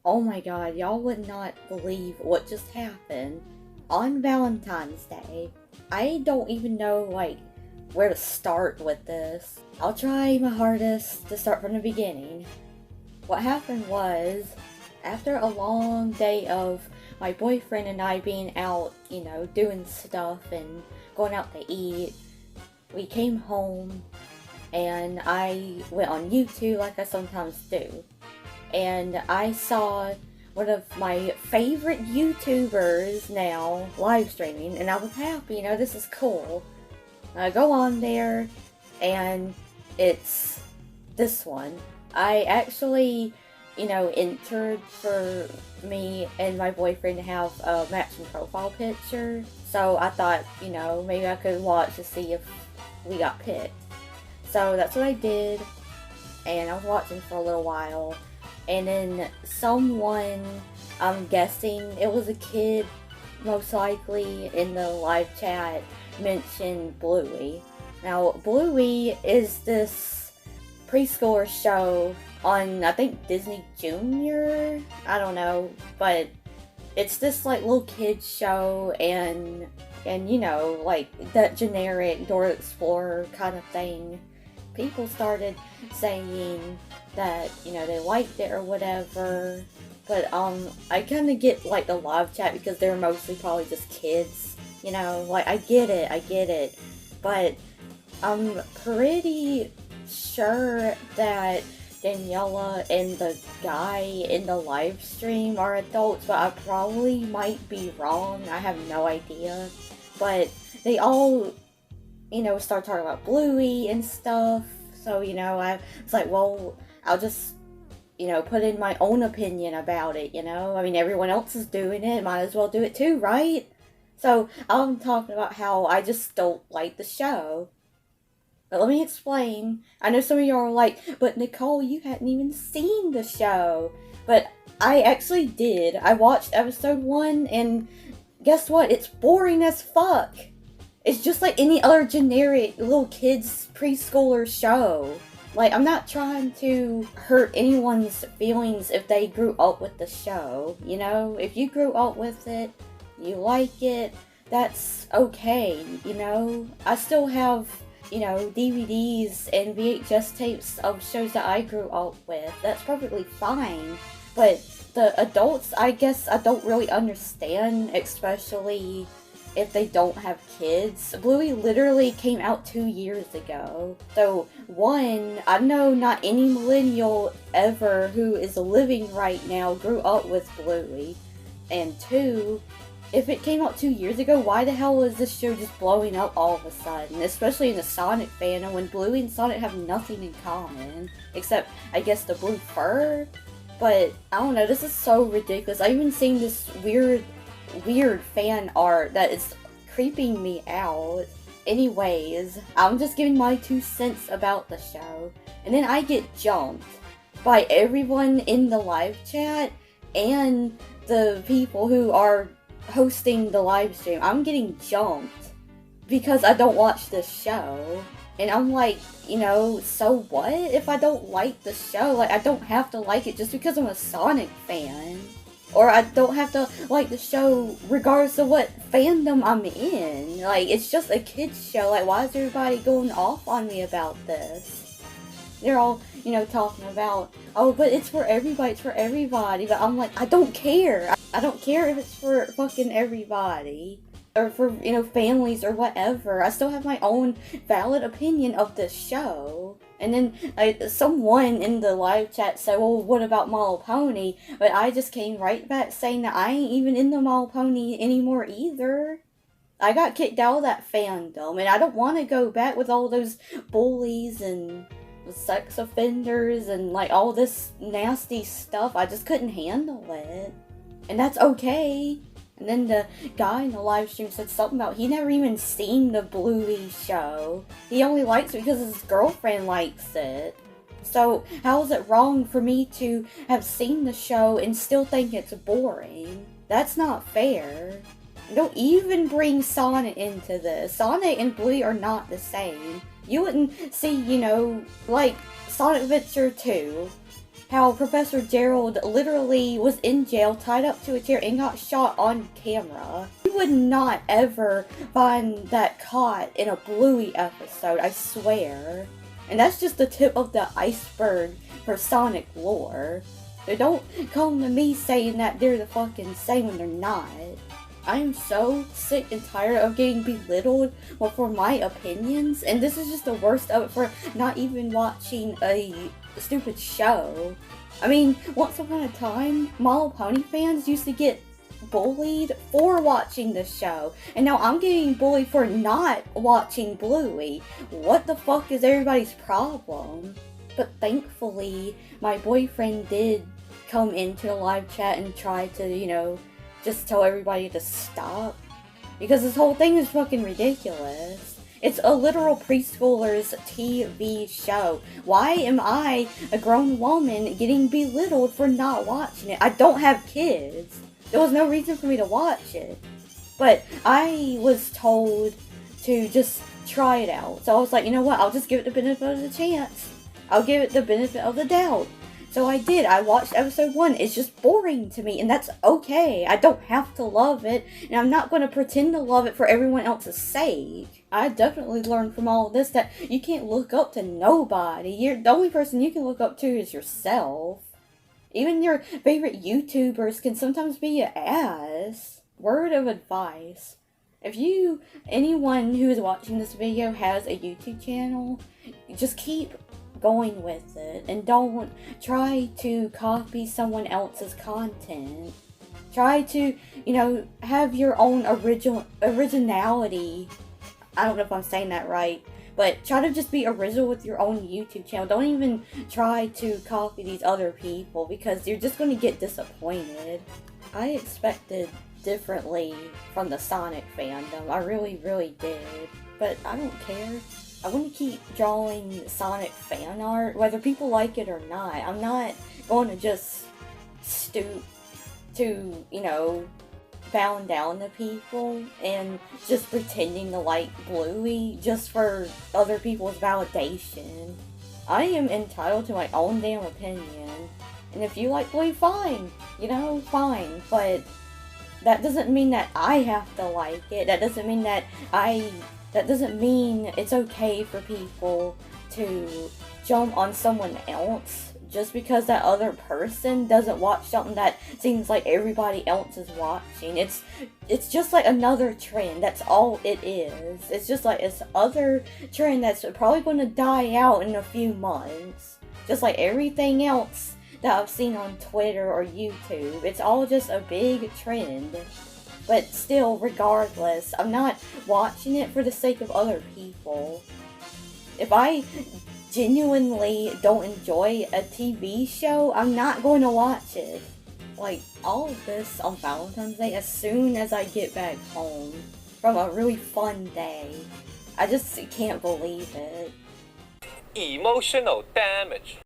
Oh my god, y'all would not believe what just happened. On Valentine's Day, I don't even know, where to start with this. I'll try my hardest to start from the beginning. What happened was, after a long day of my boyfriend and I being out, doing stuff and going out to eat, we came home and I went on YouTube like I sometimes do. And I saw one of my favorite YouTubers now live streaming, and I was happy, this is cool. I go on there, and it's this one. I actually, entered for me and my boyfriend to have a matching profile picture, so I thought, maybe I could watch to see if we got picked. So that's what I did, and I was watching for a little while. And then someone, I'm guessing it was a kid, most likely, in the live chat, mentioned Bluey. Now, Bluey is this preschooler show on, I think, Disney Junior? I don't know, but it's this, little kid show, and that generic Dora the Explorer kind of thing. People started saying that, they liked it or whatever, but, I kind of get, the live chat because they're mostly probably just kids, I get it, but I'm pretty sure that Daniela and the guy in the live stream are adults, but I probably might be wrong, I have no idea, but they all, start talking about Bluey and stuff, so, I was like, well, I'll just, put in my own opinion about it, I mean, everyone else is doing it, might as well do it too, right? So, I'm talking about how I just don't like the show. But let me explain. I know some of you are like, but Nicole, you hadn't even seen the show. But I actually did. I watched episode 1, and guess what? It's boring as fuck. It's just like any other generic little kids preschooler show. I'm not trying to hurt anyone's feelings if they grew up with the show, If you grew up with it, you like it, that's okay, I still have, DVDs and VHS tapes of shows that I grew up with. That's perfectly fine. But the adults, I guess I don't really understand, especially if they don't have kids. Bluey literally came out 2 years ago. So, one, I know not any millennial ever who is living right now grew up with Bluey. And two, if it came out 2 years ago, why the hell is this show just blowing up all of a sudden? Especially in the Sonic fandom, when Bluey and Sonic have nothing in common. Except, I guess, the blue fur? But, I don't know, this is so ridiculous. I've even seen this weird fan art that is creeping me out. Anyways, I'm just giving my 2 cents about the show. And then I get jumped by everyone in the live chat and the people who are hosting the live stream. I'm getting jumped because I don't watch this show. And I'm like, so what if I don't like the show? I don't have to like it just because I'm a Sonic fan. Or I don't have to like the show regardless of what fandom I'm in. It's just a kid's show. Why is everybody going off on me about this? They're all, talking about, oh, but it's for everybody, But I'm like, I don't care. I don't care if it's for fucking everybody. Or for, families or whatever. I still have my own valid opinion of this show. And then someone in the live chat said, well, what about My Little Pony? But I just came right back saying that I ain't even in the My Little Pony anymore either. I got kicked out of that fandom, and I don't want to go back with all those bullies and sex offenders and all this nasty stuff. I just couldn't handle it. And that's okay. And then the guy in the live stream said something about he never even seen the Bluey show. He only likes it because his girlfriend likes it. So how is it wrong for me to have seen the show and still think it's boring? That's not fair. Don't even bring Sonic into this. Sonic and Bluey are not the same. You wouldn't see, Sonic Adventure 2 how Professor Gerald literally was in jail, tied up to a chair, and got shot on camera. You would not ever find that caught in a Bluey episode, I swear. And that's just the tip of the iceberg for Sonic lore. So don't come to me saying that they're the fucking same when they're not. I am so sick and tired of getting belittled for my opinions, and this is just the worst of it for not even watching a stupid show. I mean, once upon a time, My Little Pony fans used to get bullied for watching the show, and now I'm getting bullied for not watching Bluey. What the fuck is everybody's problem? But thankfully, my boyfriend did come into the live chat and try to, just tell everybody to stop. Because this whole thing is fucking ridiculous. It's a literal preschooler's TV show. Why am I, a grown woman, getting belittled for not watching it? I don't have kids. There was no reason for me to watch it. But I was told to just try it out. So I was like, you know what? I'll just give it the benefit of the chance. I'll give it the benefit of the doubt. So I did. I watched episode 1. It's just boring to me, and that's okay. I don't have to love it, and I'm not going to pretend to love it for everyone else's sake. I definitely learned from all of this that you can't look up to nobody. The only person you can look up to is yourself. Even your favorite YouTubers can sometimes be an ass. Word of advice. If anyone who is watching this video has a YouTube channel, just keep going with it, and don't try to copy someone else's content. Try to, have your own originality. I don't know if I'm saying that right, but try to just be original with your own YouTube channel. Don't even try to copy these other people, because you're just going to get disappointed. I expected differently from the Sonic fandom. I really, really did. But I don't care. I want to keep drawing Sonic fan art, whether people like it or not. I'm not going to just stoop to, bowing down to people and just pretending to like Bluey just for other people's validation. I am entitled to my own damn opinion. And if you like Bluey, fine. Fine. But that doesn't mean that I have to like it. That doesn't mean it's okay for people to jump on someone else just because that other person doesn't watch something that seems like everybody else is watching. It's just like another trend. That's all it is. It's just like this other trend that's probably going to die out in a few months. Just like everything else that I've seen on Twitter or YouTube. It's all just a big trend. But still, regardless, I'm not watching it for the sake of other people. If I genuinely don't enjoy a TV show, I'm not going to watch it. Like, all of this on Valentine's Day, as soon as I get back home from a really fun day, I just can't believe it. Emotional damage.